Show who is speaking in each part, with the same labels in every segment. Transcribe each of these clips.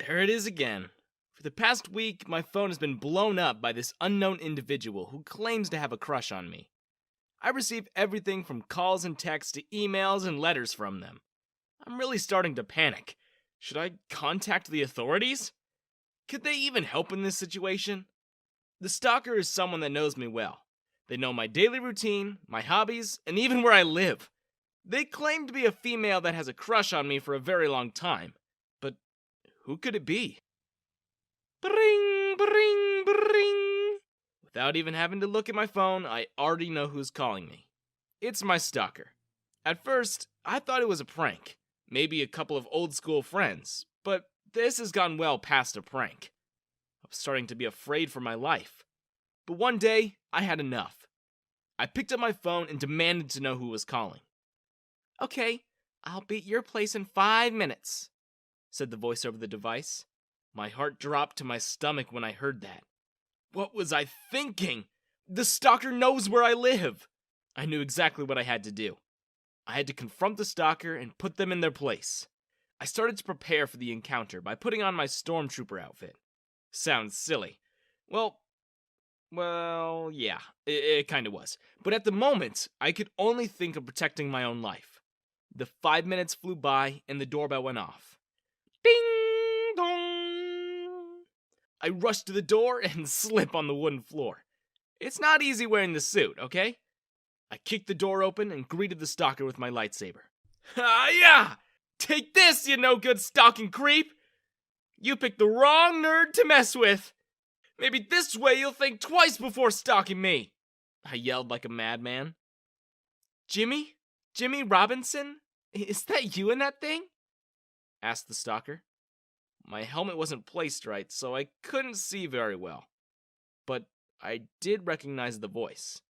Speaker 1: There it is again. For the past week, my phone has been blown up by this unknown individual who claims to have a crush on me. I receive everything from calls and texts to emails and letters from them. I'm really starting to panic. Should I contact the authorities? Could they even help in this situation? The stalker is someone that knows me well. They know my daily routine, my hobbies, and even where I live. They claim to be a female that has a crush on me for a very long time. But who could it be? Bring, bring, bring. Without even having to look at my phone, I already know who's calling me. It's my stalker. At first, I thought it was a prank. Maybe a couple of old school friends. But this has gone well past a prank. I was starting to be afraid for my life. But one day, I had enough. I picked up my phone and demanded to know who was calling. "Okay, I'll be at your place in 5 minutes," said the voice over the device. My heart dropped to my stomach when I heard that. What was I thinking? The stalker knows where I live. I knew exactly what I had to do. I had to confront the stalker and put them in their place. I started to prepare for the encounter by putting on my stormtrooper outfit. Sounds silly. Well, yeah, it kinda was. But at the moment, I could only think of protecting my own life. The 5 minutes flew by and the doorbell went off. Ding dong! I rushed to the door and slip on the wooden floor. It's not easy wearing the suit, okay? I kicked the door open and greeted the stalker with my lightsaber. "Ah, yeah! Take this, you no-good stalking creep! You picked the wrong nerd to mess with! Maybe this way you'll think twice before stalking me!" I yelled like a madman. "Jimmy? Jimmy Robinson? Is that you in that thing?" asked the stalker. My helmet wasn't placed right, so I couldn't see very well. But I did recognize the voice.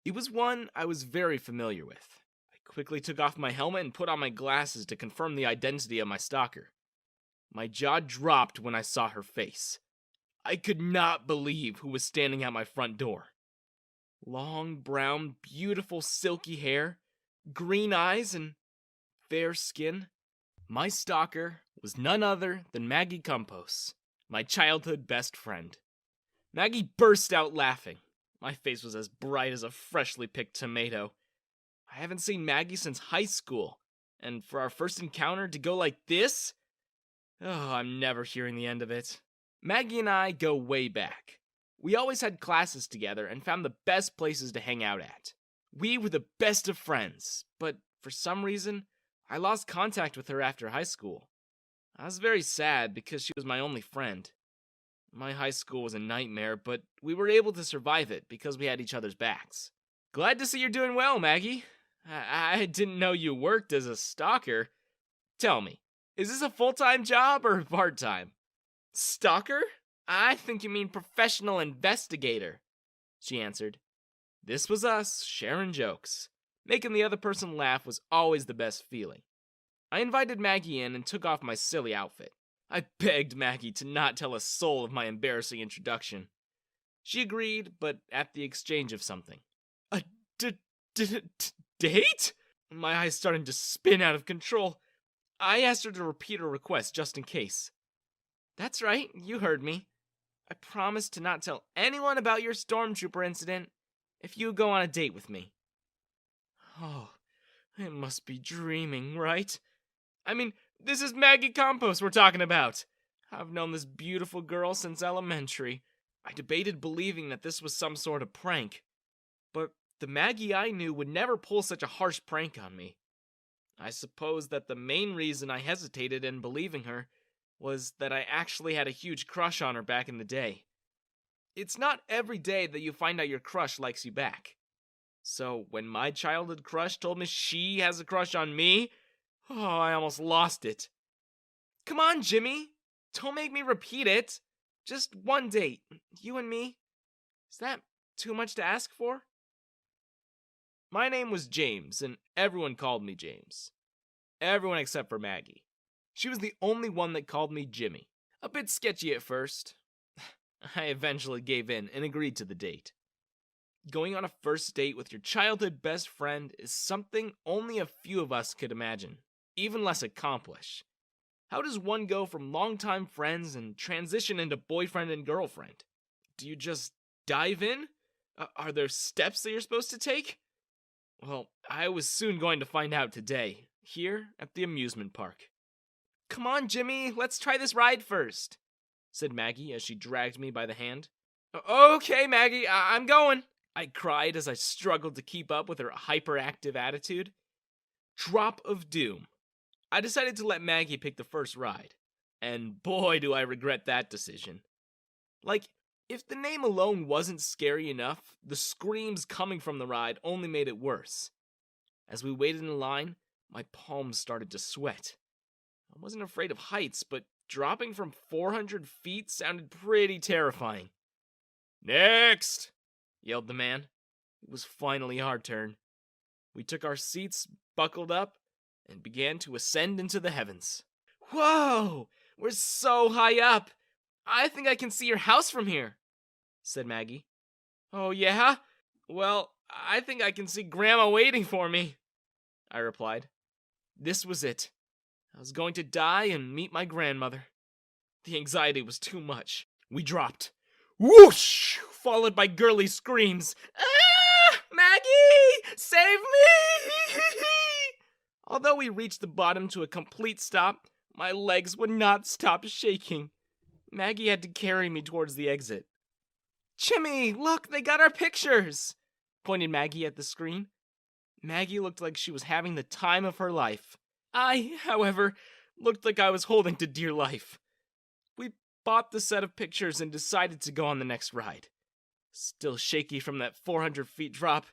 Speaker 1: It was one I was very familiar with. I quickly took off my helmet and put on my glasses to confirm the identity of my stalker. My jaw dropped when I saw her face. I could not believe who was standing at my front door. Long, brown, beautiful, silky hair, green eyes, and fair skin. My stalker was none other than Maggie Campos, my childhood best friend. Maggie burst out laughing. My face was as bright as a freshly picked tomato. I haven't seen Maggie since high school, and for our first encounter to go like this? Oh, I'm never hearing the end of it. Maggie and I go way back. We always had classes together and found the best places to hang out at. We were the best of friends, but for some reason, I lost contact with her after high school. I was very sad because she was my only friend. My high school was a nightmare, but we were able to survive it because we had each other's backs. Glad to see you're doing well, Maggie. I didn't know you worked as a stalker. Tell me, is this a full-time job or part-time? Stalker? I think you mean professional investigator, she answered. This was us, sharing jokes. Making the other person laugh was always the best feeling. I invited Maggie in and took off my silly outfit. I begged Maggie to not tell a soul of my embarrassing introduction. She agreed, but at the exchange of something. A date? My eyes started to spin out of control. I asked her to repeat her request just in case. That's right, you heard me. I promised to not tell anyone about your stormtrooper incident if you go on a date with me. Oh, it must be dreaming, right? I mean, this is Maggie Campos we're talking about. I've known this beautiful girl since elementary. I debated believing that this was some sort of prank. But the Maggie I knew would never pull such a harsh prank on me. I suppose that the main reason I hesitated in believing her was that I actually had a huge crush on her back in the day. It's not every day that you find out your crush likes you back. So when my childhood crush told me she has a crush on me, I almost lost it. Come on, Jimmy. Don't make me repeat it. Just one date. You and me. Is that too much to ask for? My name was James, and everyone called me James. Everyone except for Maggie. She was the only one that called me Jimmy. A bit sketchy at first. I eventually gave in and agreed to the date. Going on a first date with your childhood best friend is something only a few of us could imagine, even less accomplish. How does one go from longtime friends and transition into boyfriend and girlfriend? Do you just dive in? Are there steps that you're supposed to take? Well, I was soon going to find out today, here at the amusement park. Come on, Jimmy, let's try this ride first, said Maggie as she dragged me by the hand. Okay, Maggie, I'm going, I cried as I struggled to keep up with her hyperactive attitude. Drop of doom. I decided to let Maggie pick the first ride, and boy do I regret that decision. Like, if the name alone wasn't scary enough, the screams coming from the ride only made it worse. As we waited in line, my palms started to sweat. I wasn't afraid of heights, but dropping from 400 feet sounded pretty terrifying. Next! Yelled the man. It was finally our turn. We took our seats, buckled up, and began to ascend into the heavens. Whoa! We're so high up! I think I can see your house from here, said Maggie. Oh yeah? Well, I think I can see Grandma waiting for me, I replied. This was it. I was going to die and meet my grandmother. The anxiety was too much. We dropped. Whoosh! Followed by girly screams. Ah! Maggie! Save me! Although we reached the bottom to a complete stop, my legs would not stop shaking. Maggie had to carry me towards the exit. Jimmy, look, they got our pictures, pointed Maggie at the screen. Maggie looked like she was having the time of her life. I, however, looked like I was holding to dear life. We bought the set of pictures and decided to go on the next ride. Still shaky from that 400 feet drop,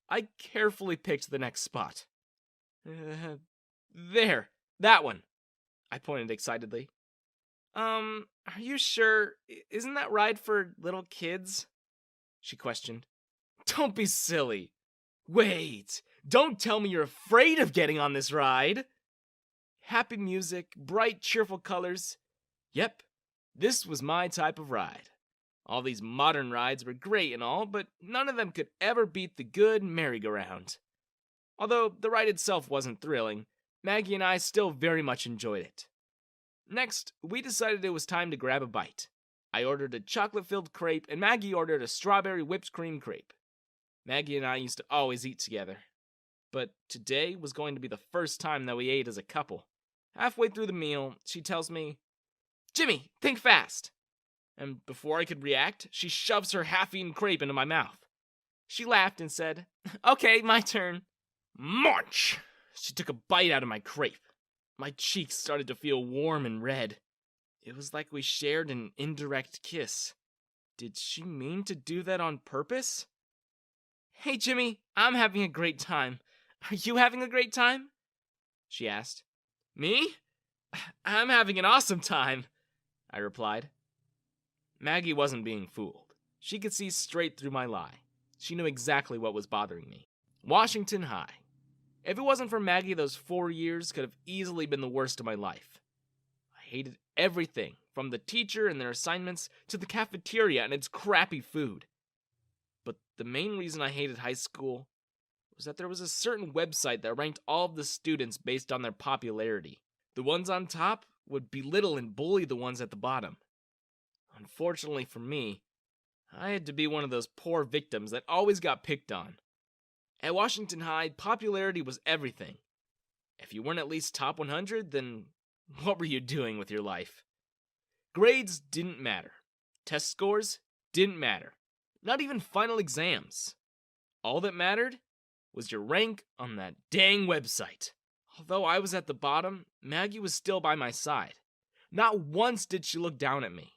Speaker 1: I carefully picked the next spot. There, that one, I pointed excitedly. Are you sure? Isn't that ride for little kids? She questioned. Don't be silly. Wait, don't tell me you're afraid of getting on this ride. Happy music, bright, cheerful colors. Yep, this was my type of ride. All these modern rides were great and all, but none of them could ever beat the good merry-go-round. Although the ride itself wasn't thrilling, Maggie and I still very much enjoyed it. Next, we decided it was time to grab a bite. I ordered a chocolate-filled crepe, and Maggie ordered a strawberry whipped cream crepe. Maggie and I used to always eat together. But today was going to be the first time that we ate as a couple. Halfway through the meal, she tells me, Jimmy, think fast! And before I could react, she shoves her half-eaten crepe into my mouth. She laughed and said, Okay, my turn. Munch! She took a bite out of my crepe. My cheeks started to feel warm and red. It was like we shared an indirect kiss. Did she mean to do that on purpose? Hey, Jimmy, I'm having a great time. Are you having a great time? She asked. Me? I'm having an awesome time, I replied. Maggie wasn't being fooled. She could see straight through my lie. She knew exactly what was bothering me. Washington High. If it wasn't for Maggie, those 4 years could have easily been the worst of my life. I hated everything, from the teacher and their assignments to the cafeteria and its crappy food. But the main reason I hated high school was that there was a certain website that ranked all of the students based on their popularity. The ones on top would belittle and bully the ones at the bottom. Unfortunately for me, I had to be one of those poor victims that always got picked on. At Washington High, popularity was everything. If you weren't at least top 100, then what were you doing with your life? Grades didn't matter. Test scores didn't matter. Not even final exams. All that mattered was your rank on that dang website. Although I was at the bottom, Maggie was still by my side. Not once did she look down at me.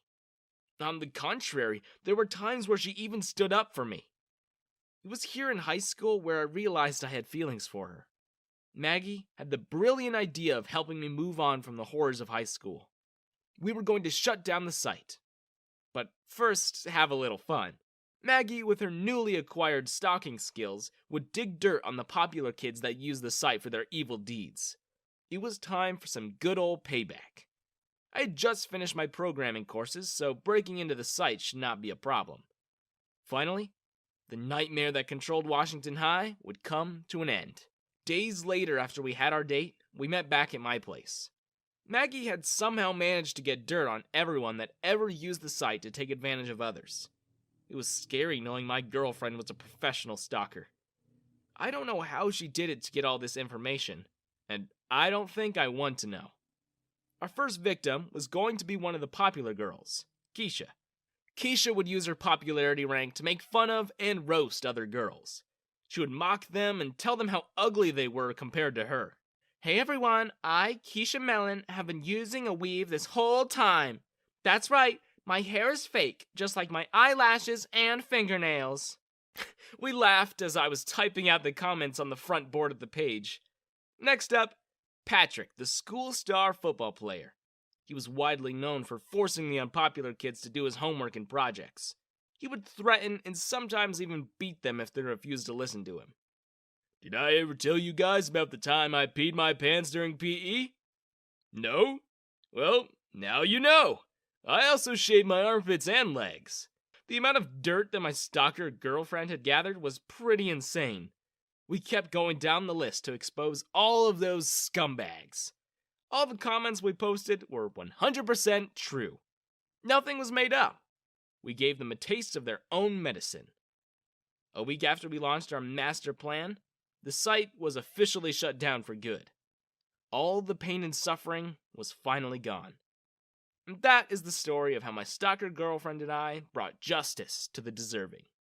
Speaker 1: On the contrary, there were times where she even stood up for me. It was here in high school where I realized I had feelings for her. Maggie had the brilliant idea of helping me move on from the horrors of high school. We were going to shut down the site. But first, have a little fun. Maggie, with her newly acquired stalking skills, would dig dirt on the popular kids that used the site for their evil deeds. It was time for some good old payback. I had just finished my programming courses, so breaking into the site should not be a problem. Finally, the nightmare that controlled Washington High would come to an end. Days later, after we had our date, we met back at my place. Maggie had somehow managed to get dirt on everyone that ever used the site to take advantage of others. It was scary knowing my girlfriend was a professional stalker. I don't know how she did it to get all this information, and I don't think I want to know. Our first victim was going to be one of the popular girls, Keisha. Keisha would use her popularity rank to make fun of and roast other girls. She would mock them and tell them how ugly they were compared to her. Hey everyone, I, Keisha Mellon, have been using a weave this whole time. That's right, my hair is fake, just like my eyelashes and fingernails. We laughed as I was typing out the comments on the front board of the page. Next up, Patrick, the school star football player. He was widely known for forcing the unpopular kids to do his homework and projects. He would threaten and sometimes even beat them if they refused to listen to him. Did I ever tell you guys about the time I peed my pants during PE? No? Well, now you know. I also shaved my armpits and legs. The amount of dirt that my stalker girlfriend had gathered was pretty insane. We kept going down the list to expose all of those scumbags. All the comments we posted were 100% true. Nothing was made up. We gave them a taste of their own medicine. A week after we launched our master plan, the site was officially shut down for good. All the pain and suffering was finally gone. And that is the story of how my stalker girlfriend and I brought justice to the deserving.